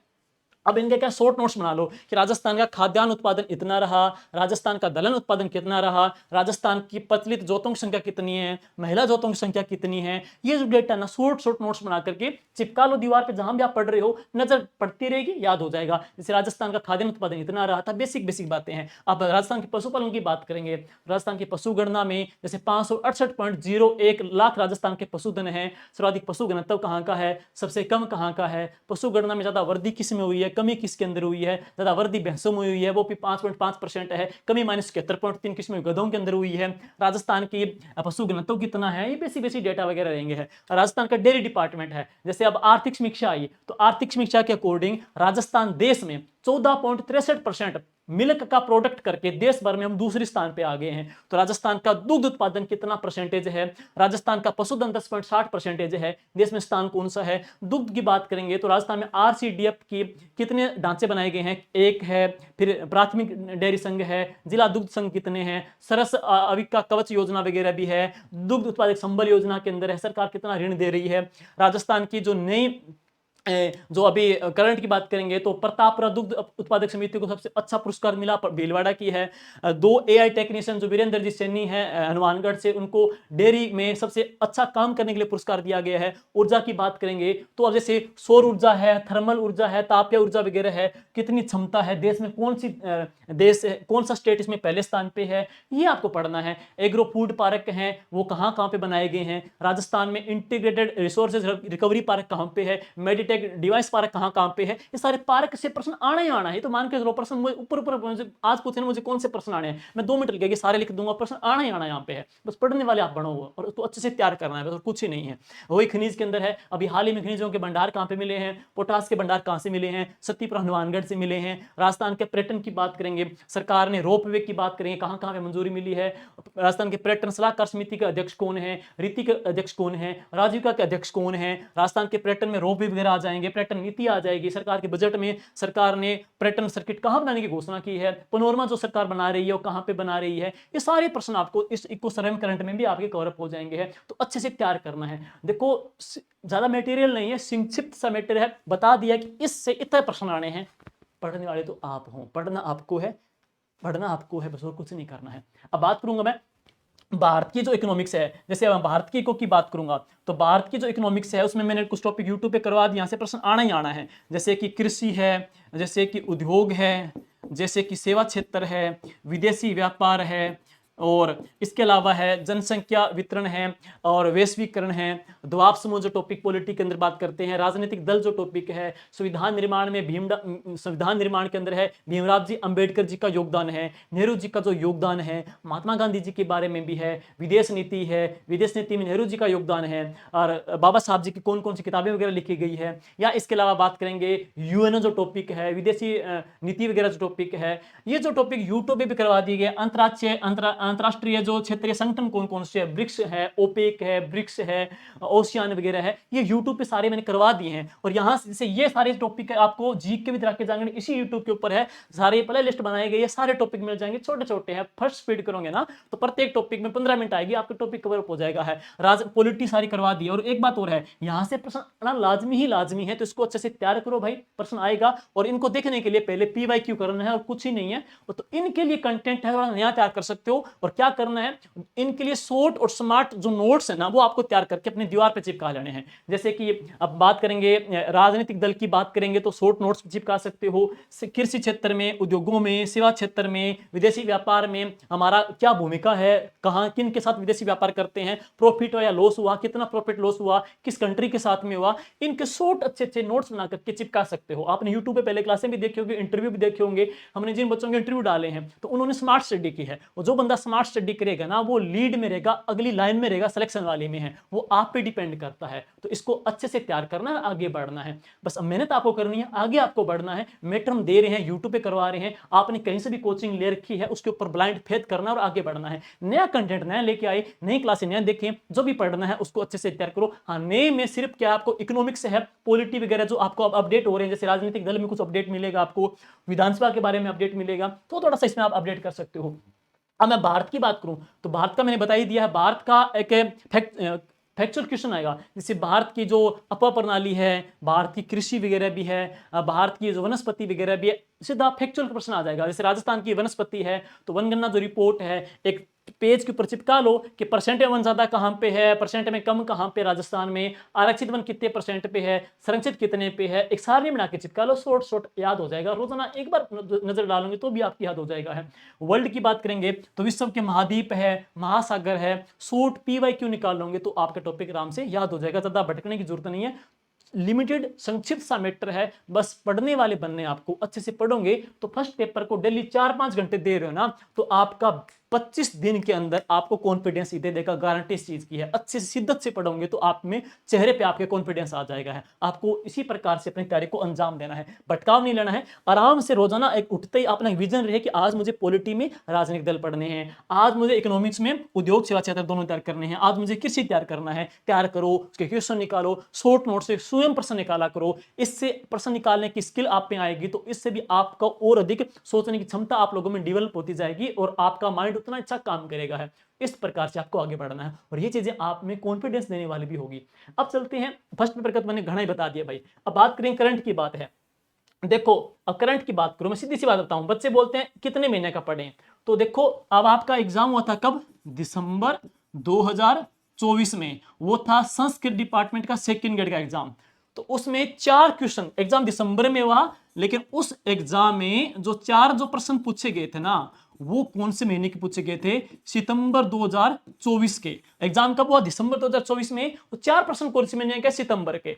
अब इनके क्या शॉर्ट नोट्स बना लो कि राजस्थान का खाद्यान्न उत्पादन इतना रहा, राजस्थान का दलहन उत्पादन कितना रहा, राजस्थान की प्रचलित जोतों की संख्या कितनी है, महिला जोतों की संख्या कितनी है। ये जो डेटा ना शॉर्ट नोट्स बना करके चिपका लो दीवार पे, जहां भी आप पढ़ रहे हो नजर पड़ती रहेगी, याद हो जाएगा। जैसे राजस्थान का खाद्यान्न उत्पादन इतना रहा था, बेसिक बातें हैं। अब राजस्थान के पशुपालन की बात करेंगे, राजस्थान की पशु गणना में जैसे 568.01 लाख राजस्थान के पशुधन है। सर्वाधिक पशु घनत्व कहाँ का है, सबसे कम कहाँ का है, पशु गणना में ज्यादा वृद्धि किस में हुई है, कमी किसके अंदर हुई है, ज्यादा वृद्धि भैंसों में हुई है, वो भी 5.5% है, कमी -71.3 किसमें, गधों के अंदर हुई है। राजस्थान की पशु घनत्व कितना है, ये बेसिक डेटा वगैरह रहेंगे है। राजस्थान का डेयरी डिपार्टमेंट है। जैसे अब आर्थिक समीक्षा आई, तो आर्थिक समीक्षा के अकॉर्डिंग राजस्थान देश में 14.63% मिल्क का प्रोडक्ट करके देश भर में हम दूसरे स्थान पे आ गए हैं। तो राजस्थान का दुग्ध उत्पादन कितना परसेंटेज है, राजस्थान का पशुधन 10.60% है, देश में स्थान कौन सा है। दुग्ध की बात करेंगे तो राजस्थान में आरसीडीएफ की कितने ढांचे बनाए गए हैं, एक है, फिर प्राथमिक डेयरी संघ है, जिला दुग्ध संघ कितने हैं, सरस अविका कवच योजना वगैरह भी है, दुग्ध उत्पादक संबल योजना के अंदर है, सरकार कितना ऋण दे रही है। राजस्थान की जो नई जो अभी करंट की बात करेंगे तो प्रतापपुरा दुग्ध उत्पादक समिति को सबसे अच्छा पुरस्कार मिला, भीलवाड़ा की है। 2 एआई टेक्नीशियन जो वीरेंद्र जी सैनी है हनुमानगढ़ से, उनको डेयरी में सबसे अच्छा काम करने के लिए पुरस्कार दिया गया है। ऊर्जा की बात करेंगे तो अब जैसे सौर ऊर्जा है, थर्मल ऊर्जा है, तापीय ऊर्जा वगैरह है, कितनी क्षमता है, देश में कौन सा स्टेट इसमें पहले स्थान पे है, ये आपको पढ़ना है। एग्रो फूड पार्क हैं वो कहाँ कहाँ पे बनाए गए हैं, राजस्थान में इंटीग्रेटेड रिसोर्सेज रिकवरी पार्क कहाँ पे है, मेडिटेक डिवाइस पार्क कहाँ कहाँ पे है। ये सारे पार्क से प्रश्न आना ही आना है। तो मान के चलो प्रश्न ऊपर आज पूछे मुझे कौन से प्रश्न आने हैं, मैं 2 मिनट लगेगी सारे लिख दूंगा, प्रश्न आना ही आना यहाँ पे है। बस पढ़ने वाले आप बनो और उसको अच्छे से तैयार करना है, बस और कुछ ही नहीं है। वही खनिज के अंदर है, अभी हाल ही में खनिजों के भंडार कहाँ पे मिले हैं, पोटास के भंडार कहाँ से मिले हैं, सत्तीपुरा हनुमानगढ़ से मिले हैं। राजस्थान के पर्यटन की बात करेंगे, सरकार ने रोपवे की बात करेंगे कहाँ कहाँ पे मंजूरी मिली है। राजस्थान के पर्यटन सलाहकार समिति के अध्यक्ष कौन है, रीति के अध्यक्ष कौन है, राजीविका के अध्यक्ष कौन है। राजस्थान के पर्यटन में रोपवे वगैरह आ जाएंगे, पर्यटन नीति आ जाएगी। सरकार के बजट में सरकार ने पर्यटन सर्किट कहां बनाने की घोषणा की है, पनोरमा जो सरकार बना रही है वो कहां पे बना रही है। ये सारे प्रश्न आपको इस इको सर्वे करंट में भी आपके कवर अप हो जाएंगे। तो अच्छे से तैयार करना है। देखो ज्यादा मटेरियल नहीं है, संक्षिप्त सा मटेरियल है, बता दिया कि इससे इतने प्रश्न आने हैं। पढ़ने वाले तो आप हो, पढ़ना आपको है, बस और कुछ नहीं करना है। अब बात करूंगा मैं भारत की जो इकोनॉमिक्स है, जैसे अब भारत की इको की बात करूंगा तो भारत की जो इकोनॉमिक्स है उसमें मैंने कुछ टॉपिक यूट्यूब पे करवा दिए, यहाँ से प्रश्न आना ही आना है। जैसे कि कृषि है, जैसे कि उद्योग है, जैसे कि सेवा क्षेत्र है, विदेशी व्यापार है, और इसके अलावा है जनसंख्या वितरण है, और वैश्वीकरण है, द्वाप समूह जो टॉपिक पॉलिटी के अंदर बात करते हैं, राजनीतिक दल जो टॉपिक है, संविधान निर्माण में संविधान निर्माण के अंदर है भीमराव जी अंबेडकर जी का योगदान है, नेहरू जी का जो योगदान है, महात्मा गांधी जी के बारे में भी है, विदेश नीति है, विदेश नीति में नेहरू जी का योगदान है, और बाबा साहब जी की कौन कौन सी किताबें वगैरह लिखी गई है। या इसके अलावा बात करेंगे यूएनओ जो टॉपिक है, विदेशी नीति वगैरह जो टॉपिक है, ये जो टॉपिक यूट्यूब पे भी करवा दिए गए। अंतरराष्ट्रीय जो क्षेत्रीय संगठन कौन कौन से है, ब्रिक्स है, ओपेक है, ब्रिक्स है, ओशियान वगैरह है, ये यूट्यूब पे सारे मैंने करवा दिए हैं। और यहाँ से ये सारे टॉपिक आपको जीके भी के जाएंगे, इसी यूट्यूब के ऊपर है, सारे प्ले लिस्ट बनाई गई है, सारे टॉपिक मिल जाएंगे। छोटे छोटे हैं, फर्स्ट स्पीड करोगे ना तो प्रत्येक टॉपिक में 15 मिनट आएगी, आपका टॉपिक कवर अप हो जाएगा है। पॉलिटी सारी करवा दी। और एक बात और है, यहाँ से प्रश्न आना लाजमी है, तो इसको अच्छे से तैयार करो भाई, प्रश्न आएगा। और इनको देखने के लिए पहले PYQ करना है और कुछ ही नहीं है। तो इनके लिए कंटेंट है, नया तैयार कर सकते हो। और क्या करना है, इनके लिए शॉर्ट और स्मार्ट जो नोट्स है ना वो आपको तैयार करके अपनी दीवार पे चिपका लेने हैं। जैसे कि अब बात करेंगे राजनीतिक दल की बात करेंगे तो शॉर्ट नोट्स चिपका सकते हो, कृषि क्षेत्र में, उद्योगों में, सेवा क्षेत्र में, विदेशी व्यापार में हमारा क्या भूमिका है, कहाँ किन के साथ विदेशी व्यापार करते हैं, प्रॉफिट या लॉस हुआ, कितना प्रॉफिट लॉस हुआ, किस कंट्री के साथ में हुआ, इनके शॉर्ट अच्छे अच्छे नोट्स बना करके चिपका सकते हो। आपने यूट्यूब पे पहले क्लासें भी देखी होंगी, इंटरव्यू भी देखे होंगे, हमने जिन बच्चों के इंटरव्यू डाले हैं तो उन्होंने स्मार्ट स्टडी की है, और जो बंदा स्मार्ट स्टडी करेगा ना वो लीड में रहेगा, अगली लाइन में रहेगा, सिलेक्शन वाले में है, वो आप पे डिपेंड करता है। तो इसको अच्छे से तैयार करना है, आगे बढ़ना है, बस अब मेहनत आपको करनी है, आगे आपको बढ़ना है। मेटर हम दे रहे हैं, यूट्यूब पे करवा रहे हैं, आपने कहीं से भी कोचिंग ले रखी है उसके ऊपर ब्लाइंड फेथ करना और आगे बढ़ना है। नया कंटेंट नया लेके आए, नई क्लासें नया देखें, जो भी पढ़ना है उसको अच्छे से तैयार करो। हाँ, नए में सिर्फ क्या आपको इकोनॉमिक्स है, पॉलिटी वगैरह जो आपको अब अपडेट हो रहे हैं, जैसे राजनीतिक दल में कुछ अपडेट मिलेगा आपको, विधानसभा के बारे में अपडेट मिलेगा, तो थोड़ा सा इसमें आप अपडेट कर सकते हो। अब मैं भारत की बात करूं तो भारत का मैंने बता ही दिया है, भारत का एक फैक्चुअल क्वेश्चन आएगा, जैसे भारत की जो अपर प्रणाली है, भारत की कृषि वगैरह भी है, भारत की जो वनस्पति वगैरह भी है, सीधा फैक्चुअल प्रश्न आ जाएगा। जैसे राजस्थान की वनस्पति है तो वनगणना जो रिपोर्ट है एक पेज के ऊपर चिपका लो कि परसेंट में वन ज्यादा कहां पे है, परसेंट में कम कहां पे राजस्थान में, आरक्षित वन कितने परसेंट पे है, संरक्षित कितने पे है, एक सारणी बना के चिपका लो, शॉर्ट शॉर्ट याद हो जाएगा, रोजाना एक बार नजर डालोगे तो भी आपकी याद हो जाएगा है। वर्ल्ड की बात करेंगे तो विश्व के महाद्वीप है, महासागर है, शॉर्ट PYQ निकाल लोगे तो आपका टॉपिक आराम से याद हो जाएगा, ज्यादा भटकने की जरूरत नहीं है। लिमिटेड संक्षिप्त सा मैटर है, बस पढ़ने वाले बनने, आपको अच्छे से पढ़ोगे तो फर्स्ट पेपर को डेली 4-5 घंटे दे रहे हो ना, तो आपका 25 दिन के अंदर आपको कॉन्फिडेंस दे देगा, गारंटी इस चीज की है। अच्छे से शिद्दत से पढ़ोगे तो आप में चेहरे पे आपके कॉन्फिडेंस आ जाएगा है। आपको इसी प्रकार से अपनी तैयारी को अंजाम देना है, भटकाव नहीं लेना है, आराम से रोजाना एक उठते ही अपना विजन रहे कि आज मुझे पॉलिटी में राजनीतिक दल पढ़ने हैं, आज मुझे इकोनॉमिक्स में उद्योग सेवा क्षेत्र दोनों तैयार करने हैं, आज मुझे कृषि तैयार करना है, तैयार करो, उसके क्वेश्चन निकालो, शॉर्ट नोट से स्वयं प्रश्न निकाला करो। इससे प्रश्न निकालने की स्किल आप में आएगी तो इससे भी आपका और अधिक सोचने की क्षमता आप लोगों में डेवलप होती जाएगी और आपका माइंड उतना अच्छा काम करेगा है। इस प्रकार से आपको आगे बढ़ना है और ये चीजें आप में कॉन्फिडेंस देने वाली भी होगी। अब चलते हैं फर्स्ट पेपर का, तो मैंने घना ही बता दिया भाई। अब बात करें करंट की बात है। देखो अब करंट की बात करूं, मैं सीधी सी बात बताऊं, बच्चे बोलते हैं कितने महीने का पढ़ें, तो देखो अब आपका एग्जाम हुआ था कब, दिसंबर 2024 में, वो था संस्कृत डिपार्टमेंट का सेकंड ग्रेड का एग्जाम। तो उसमें 4 क्वेश्चन, एग्जाम दिसंबर में हुआ, लेकिन उस एग्जाम में जो 4 जो प्रश्न पूछे गए थे ना, वो कौन से महीने के पूछे गए थे, सितंबर 2024 के। एग्जाम कब हुआ, दिसंबर 2024 में, वो 4 प्रश्न कौन से महीने के, सितंबर के।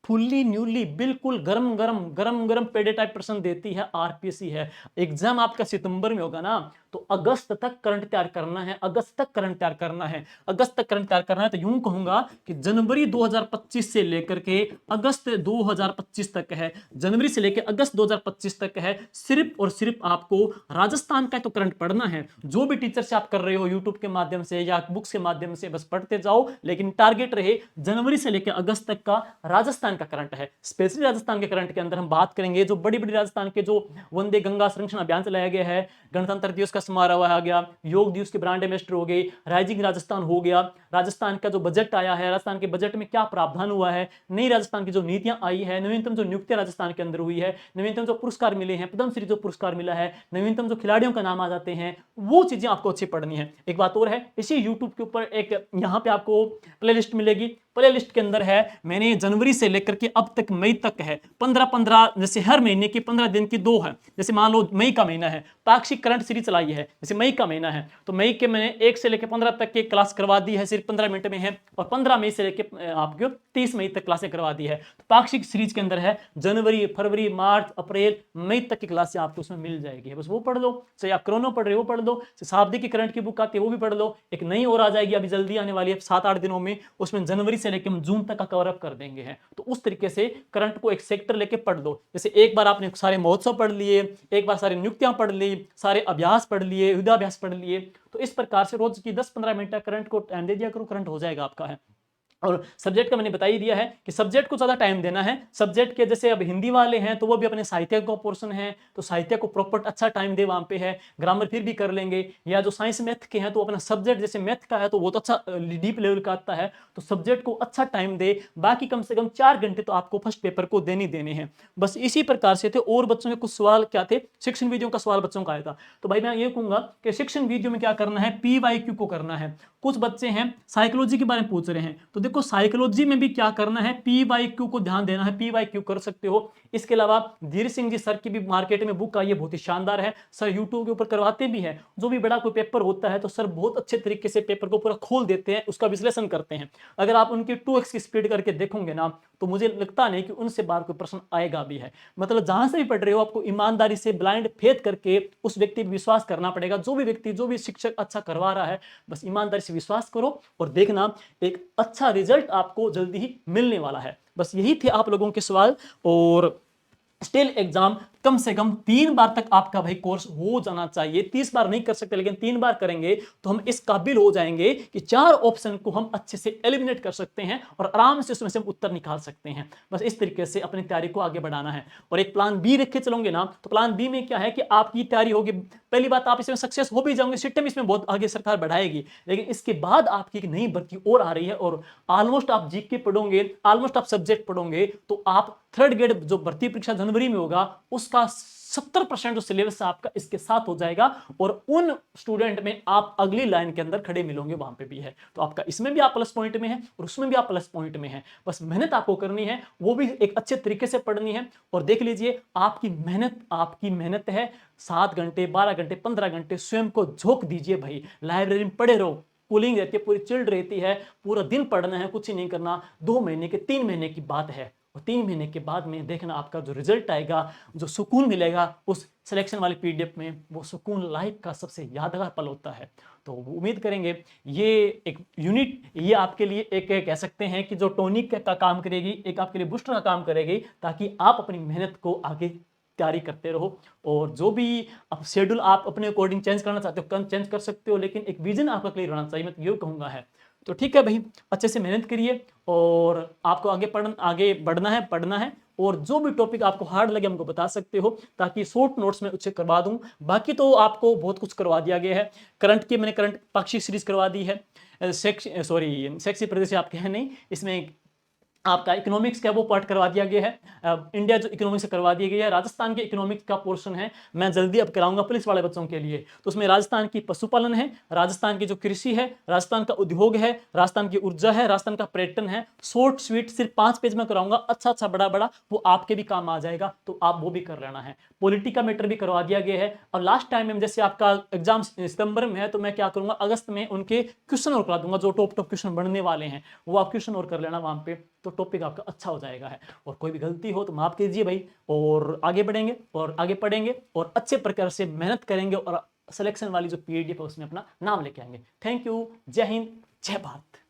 फुल्ली न्यूली बिल्कुल गरम गरम पेडे टाइप प्रश्न देती है आरपीएससी है। एग्जाम आपका सितंबर में होगा ना, तो अगस्त तक करंट तैयार करना है, अगस्त तक करंट तैयार करना है, अगस्त तक करंट तैयार करना है। तो यूं कहूंगा कि जनवरी 2025 से लेकर के अगस्त 2025 तक है, जनवरी से लेकर अगस्त 2025 तक है, सिर्फ और सिर्फ आपको राजस्थान का तो करंट पढ़ना है। जो भी टीचर से आप कर रहे हो यूट्यूब के माध्यम से या बुक्स के माध्यम से, बस पढ़ते जाओ, लेकिन टारगेट रहे जनवरी से लेकर अगस्त तक का राजस्थान का करंट है। स्पेशली राजस्थान के करंट के अंदर हम बात करेंगे जो बड़ी बड़ी राजस्थान के जो वंदे गंगा संरक्षण अभियान चलाया गया है, गणतंत्र दिवस का समारोह आ गया, योग दिवस के ब्रांड एम्बेसडर हो गए, राइजिंग राजस्थान हो गया, राजस्थान का जो बजट आया है, राजस्थान के बजट में क्या प्रावधान हुआ है, नई राजस्थान की जो नीतियां आई है, नवीनतम जो नियुक्तियां राजस्थान के अंदर हुई है, नवीनतम जो पुरस्कार मिले हैं, पद्मश्री जो पुरस्कार मिला है, नवीनतम जो खिलाड़ियों का नाम आ जाते हैं, वो चीजें आपको अच्छी पढ़नी है। एक बात और है, इसी यूट्यूब के ऊपर एक यहाँ पे आपको प्ले लिस्ट मिलेगी, प्ले लिस्ट के अंदर है, मैंने जनवरी से लेकर के अब तक मई तक है, 15-15 जैसे हर महीने की 15 दिन की 2 है। जैसे मान लो मई का महीना है, पाक्षिक करंट सीरीज चलाई है, जैसे मई का महीना है तो मई के मैंने 1 से लेकर 15 तक की क्लास करवा दी है, सिर्फ 15 मिनट में है, और 15 मई से लेकर आपको 30 मई तक क्लासें करवा दी है। तो पाक्षिक सीरीज के अंदर है जनवरी, फरवरी, मार्च, अप्रैल, मई तक की क्लासें आपको उसमें मिल जाएगी, बस वो पढ़ लो। चाहे आप क्रोनो पढ़ रहे हो पढ़ लो, शाब्दिक की करंट की बुक आती है वो भी पढ़ लो। एक नई और आ जाएगी अभी जल्दी आने वाली है 7-8 दिनों में, उसमें जनवरी से लेकर जून तक का कवर अप कर देंगे हैं। तो उस तरीके से करंट को एक सेक्टर लेके पढ़ लो। जैसे एक बार आपने सारे महोत्सव पढ़ लिए, एक बार सारी नियुक्तियां पढ़ ली, सारे अभ्यास पढ़ लिए, युद्धाभ्यास पढ़ लिए, तो इस प्रकार से रोज की 10-15 मिनट करंट को टाइम दे दिया करो, करंट हो जाएगा आपका है। और सब्जेक्ट का मैंने बता ही दिया है कि सब्जेक्ट को ज़्यादा टाइम देना है। सब्जेक्ट के जैसे अब हिंदी वाले हैं तो वो भी अपने साहित्य का पोर्शन है, तो साहित्य को प्रॉपर अच्छा टाइम दे, वहाँ पे है। ग्रामर फिर भी कर लेंगे। या जो साइंस मैथ के हैं तो अपना सब्जेक्ट जैसे मैथ का है तो वो तो अच्छा डीप लेवल का आता है, तो सब्जेक्ट को अच्छा टाइम दे। बाकी कम से कम 4 घंटे तो आपको फर्स्ट पेपर को देने देने हैं। बस इसी प्रकार से थे। और बच्चों के कुछ सवाल क्या थे, शिक्षण वीडियो का सवाल बच्चों का आया था। तो भाई मैं ये कहूंगा कि शिक्षण वीडियो में क्या करना है, PYQ को करना है। कुछ बच्चे हैं साइकोलॉजी के बारे में पूछ रहे हैं, तो देखो साइकोलॉजी में भी क्या करना है, PYQ को ध्यान देना है। PYQ कर सकते हो। इसके अलावा धीर सिंह जी सर की भी मार्केट में बुक आई है, बहुत ही शानदार है। सर यूट्यूब के ऊपर करवाते भी हैं। जो भी बड़ा कोई पेपर होता है तो सर बहुत अच्छे तरीके से पेपर को पूरा खोल देते हैं, उसका विश्लेषण करते हैं। अगर आप उनकी 2x की स्पीड करके देखोगे ना, तो मुझे लगता नहीं कि उनसे बाहर कोई प्रश्न आएगा भी है। मतलब जहां से भी पढ़ रहे हो आपको ईमानदारी से ब्लाइंड फेथ करके उस व्यक्ति पर विश्वास करना पड़ेगा। जो भी व्यक्ति, जो भी शिक्षक अच्छा करवा रहा है, बस ईमानदारी से विश्वास करो और देखना एक अच्छा रिजल्ट आपको जल्दी ही मिलने वाला है। बस यही थे आप लोगों के सवाल। और स्टिल एग्जाम कम से कम 3 बार तक आपका भाई कोर्स हो जाना चाहिए। 30 बार नहीं कर सकते, लेकिन 3 बार करेंगे तो हम इस काबिल हो जाएंगे कि 4 ऑप्शन को हम अच्छे से एलिमिनेट कर सकते हैं और आराम से उसमें से हम उत्तर निकाल सकते हैं। बस इस तरीके से अपनी तैयारी को आगे बढ़ाना है। और एक प्लान बी रख के चलोगे ना, तो प्लान बी में क्या है कि आपकी तैयारी होगी। पहली बात, आप इसमें सक्सेस हो भी जाओगे, सिस्टम इसमें बहुत आगे सरकार बढ़ाएगी, लेकिन इसके बाद आपकी एक नई भर्ती और आ रही है और ऑलमोस्ट आप जीके पढ़ोगे, ऑलमोस्ट आप सब्जेक्ट पढ़ोगे, तो आप थर्ड ग्रेड जो भर्ती परीक्षा जनवरी में होगा उसका 70% जो सिलेबस आपका इसके साथ हो जाएगा और उन स्टूडेंट में आप अगली लाइन के अंदर खड़े मिलोगे, वहां पे भी है। तो आपका इसमें भी आप प्लस पॉइंट में है और उसमें भी आप प्लस पॉइंट में है। बस मेहनत आपको करनी है, वो भी एक अच्छे तरीके से पढ़नी है। और देख लीजिए आपकी मेहनत है। 7 घंटे, 12 घंटे, 15 घंटे स्वयं को झोंक दीजिए भाई, लाइब्रेरी में पढ़े रहो। कूलिंग रहती है, पूरी चिल्ड रहती है, पूरा दिन पढ़ना है, कुछ ही नहीं करना। 2 महीने के 3 महीने की बात है और 3 महीने के बाद में देखना आपका जो रिजल्ट आएगा, जो सुकून मिलेगा उस सिलेक्शन वाली पीडीएफ में, वो सुकून लाइफ का सबसे यादगार पल होता है। तो उम्मीद करेंगे ये एक यूनिट, ये आपके लिए एक कह सकते हैं कि जो टॉनिक का काम करेगी, एक आपके लिए बूस्टर का काम करेगी, ताकि आप अपनी मेहनत को आगे तैयारी करते रहो। और जो भी अब शेड्यूल आप अपने अकॉर्डिंग चेंज करना चाहते हो चेंज कर सकते हो, लेकिन एक विजन आपका क्लियर होना चाहिए, मैं तो ये कहूँगा है। तो ठीक है भाई, अच्छे से मेहनत करिए और आपको आगे बढ़ना है, पढ़ना है। और जो भी टॉपिक आपको हार्ड लगे हमको बता सकते हो, ताकि शॉर्ट नोट्स में उसे करवा दूं। बाकी तो आपको बहुत कुछ करवा दिया गया है। मैंने करंट पाक्षिक सीरीज करवा दी है। शैक्षिक प्रदेश आपके हैं नहीं, इसमें आपका इकोनॉमिक्स का वो पार्ट करवा दिया गया है। इंडिया जो इकोनॉमिक्स करवा दिया गया है, राजस्थान के इकोनॉमिक्स का पोर्शन है, मैं जल्दी अब कराऊंगा पुलिस वाले बच्चों के लिए। तो उसमें राजस्थान की पशुपालन है, राजस्थान की जो कृषि है, राजस्थान का उद्योग है, राजस्थान की ऊर्जा है, राजस्थान का पर्यटन है। शॉर्ट स्वीट सिर्फ 5 पेज में कराऊंगा, अच्छा बड़ा बड़ा, वो आपके भी काम आ जाएगा, तो आप वो भी कर लेना है। पॉलिटी का मैटर भी करवा दिया गया है। और लास्ट टाइम में जैसे आपका एग्जाम सितंबर में है, तो मैं क्या करूंगा, अगस्त में उनके क्वेश्चन और करा दूंगा, जो टॉप क्वेश्चन बनने वाले हैं वो आप क्वेश्चन और कर लेना वहां पे, तो टॉपिक आपका अच्छा हो जाएगा है। और कोई भी गलती हो तो माफ कीजिए भाई, और आगे बढ़ेंगे और आगे पढ़ेंगे और अच्छे प्रकार से मेहनत करेंगे और सिलेक्शन वाली जो पीडीएफ है उसमें अपना नाम लेके आएंगे। थैंक यू, जय हिंद, जय भारत।